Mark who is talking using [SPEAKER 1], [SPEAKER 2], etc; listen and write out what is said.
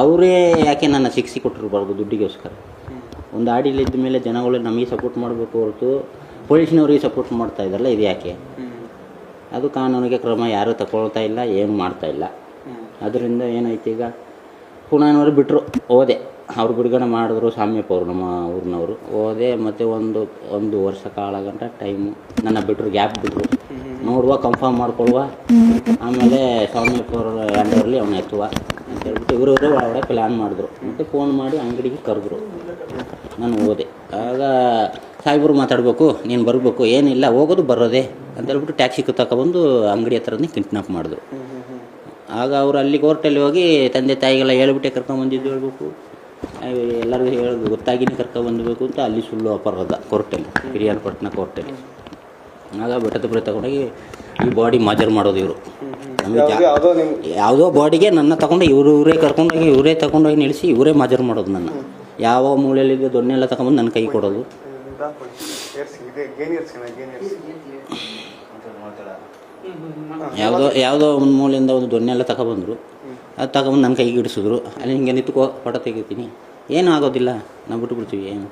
[SPEAKER 1] ಅವರೇ ಯಾಕೆ ನನ್ನ ಶಿಕ್ಷೆ ಕೊಟ್ಟಿರ್ಬಾರ್ದು ದುಡ್ಡಿಗೋಸ್ಕರ. ಒಂದು ಆಡಿಲಿದ್ದ ಮೇಲೆ ಜನಗಳು ನಮಗೆ ಸಪೋರ್ಟ್ ಮಾಡಬೇಕು ಹೊರತು ಪೊಲೀಸ್ನವ್ರಿಗೆ ಸಪೋರ್ಟ್ ಮಾಡ್ತಾ ಇದ್ದಾರಲ್ಲ, ಇದು ಯಾಕೆ? ಅದು ಕಾನೂನಿಗೆ ಕ್ರಮ ಯಾರೂ ತಗೊಳ್ತಾ ಇಲ್ಲ, ಏನು ಮಾಡ್ತಾ ಇಲ್ಲ. ಅದರಿಂದ ಏನಾಯ್ತು, ಈಗ ಪುಣೆನವರು ಬಿಟ್ಟರು, ಹೋದೆ. ಅವ್ರು ಬಿಡುಗಡೆ ಮಾಡಿದ್ರು ಸಾಮ್ಯಪ್ಪ ಅವರು, ನಮ್ಮ ಊರಿನವರು. ಹೋದೆ ಮತ್ತು ಒಂದು ವರ್ಷ ಕಾಲ ಗಂಟ ಟೈಮು ನನ್ನ ಬಿಟ್ಟರು, ಗ್ಯಾಪ್ ಬಿಟ್ಟರು. ನೋಡುವ, ಕನ್ಫರ್ಮ್ ಮಾಡ್ಕೊಳ್ಳುವ, ಆಮೇಲೆ ಸಾಮ್ಯಪ್ಪ ಅವ್ರ ಹ್ಯಾಂಡಲ್ಲಿ ಅವನ್ನ ಎತ್ತುವ ಅಂತ ಹೇಳ್ಬಿಟ್ಟು ಇವರು ಒಳಗಡೆ ಪ್ಲ್ಯಾನ್ ಮಾಡಿದ್ರು. ಮತ್ತು ಫೋನ್ ಮಾಡಿ ಅಂಗಡಿಗೆ ಕರೆದ್ರು. ನಾನು ಹೋದೆ. ಆಗ ಸಾಹೇಬರು ಮಾತಾಡಬೇಕು, ನೀನು ಬರಬೇಕು, ಏನಿಲ್ಲ ಹೋಗೋದು ಬರೋದೆ ಅಂತ ಹೇಳ್ಬಿಟ್ಟು ಟ್ಯಾಕ್ಸಿ ತಗೊಬಂದು ಅಂಗಡಿ ಹತ್ರನೇ ಕಿಡ್ನಾಪ್ ಮಾಡಿದ್ರು. ಆಗ ಅವರು ಅಲ್ಲಿ ಕೋರ್ಟಲ್ಲಿ ಹೋಗಿ ತಂದೆ ತಾಯಿಗೆಲ್ಲ ಹೇಳ್ಬಿಟ್ಟೆ ಕರ್ಕೊಂಬಂದಿದ್ದು ಹೇಳ್ಬೇಕು, ಎಲ್ಲರಿಗೂ ಹೇಳೋದು ಗೊತ್ತಾಗಿನೇ ಕರ್ಕೊಬಂದಬೇಕು ಅಂತ ಅಲ್ಲಿ ಸುಳ್ಳು ಅಪರಾಧ ಕೋರ್ಟಲ್ಲಿ, ಹಿರಿಯರಪಟ್ಟಣ ಕೋರ್ಟಲ್ಲಿ. ಆಗ ಬೆಟ್ಟದ ಪುರ ತಗೊಂಡೋಗಿ ಈ ಬಾಡಿ ಮಾಜರ್ ಮಾಡೋದು ಇವರು. ನಮಗೆ ಯಾವುದೋ ಬಾಡಿಗೆ ನನ್ನ ತಗೊಂಡು ಇವರೇ ಕರ್ಕೊಂಡೋಗಿ ಇವರೇ ತಗೊಂಡೋಗಿ ನಿಲ್ಲಿಸಿ ಇವರೇ ಮಾಜರ್ ಮಾಡೋದು. ನನ್ನ ಯಾವ ಮೂಲೆಯಲ್ಲಿದ್ದ ದೊಣ್ಣೆಲ್ಲ ತಗೊಂಬಂದು ನನ್ನ ಕೈ ಕೊಡೋದು. ಯಾವುದೋ ಒಂದು ಮೂಲೆಯಿಂದ ಒಂದು ದೊಣ್ಣೆಲ್ಲ ತಗೊಬಂದರು, ಅದು ತಗೊಂಬಂದು ನನ್ನ ಕೈಗೆ ಇಡಿಸಿದ್ರು. ಅಲ್ಲಿ ಹಿಂಗೆ ನಿಂತ್ಕೋ ಫೋಟೋ ತೆಗಿತೀನಿ, ಏನೂ ಆಗೋದಿಲ್ಲ, ನಾವು ಬಿಟ್ಬಿಡ್ತೀವಿ ಏನು.